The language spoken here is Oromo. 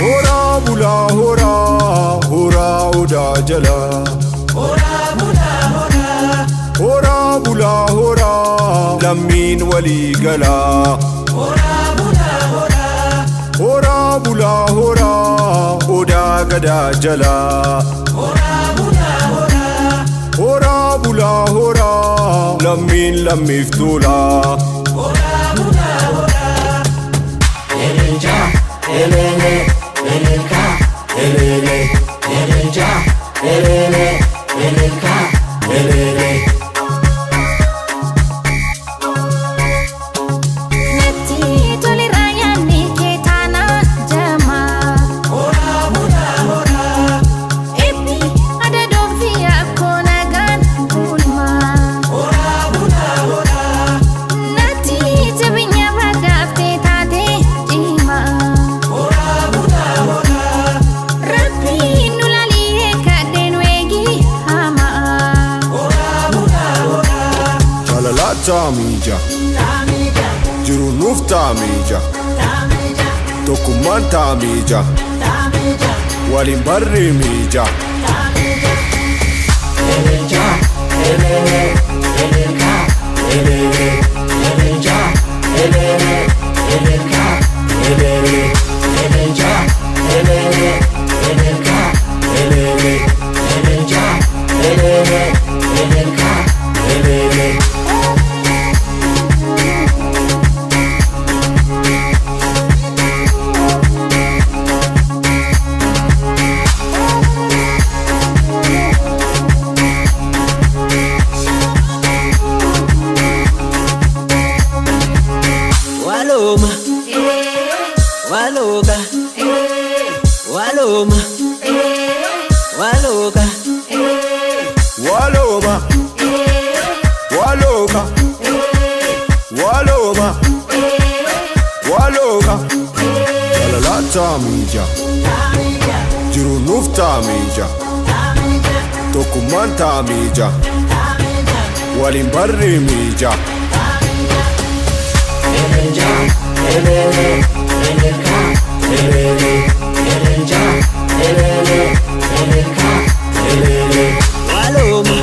هورا بولا هورا هورا ودا جلا هورا بولا هورا لمين ولي قلا هورا بولا هورا ودا قدا جلا هورا بولا هورا لمين لمي فتولا elele elelka elele elelja elele elelka elele natti toli rayani ketana jama ora muna ora epi ada dofia konagan bulma ora muna ora natti tabinya badafte tate jima Tamija Jiru nuf tamija Tokuman tamija Walin barri mija elelja elele elelka elele elelja elele elelka elele elelja elele elelka elele elelja elele elelka elele Waloma Waloga Waloma Waloga Waloma Waloga Waloma Waloga Jalala tamija Jiru nuf tamija Tokuman tamija Walin barri mija elelja elele elelka elele elelja elele elelka elele Waloma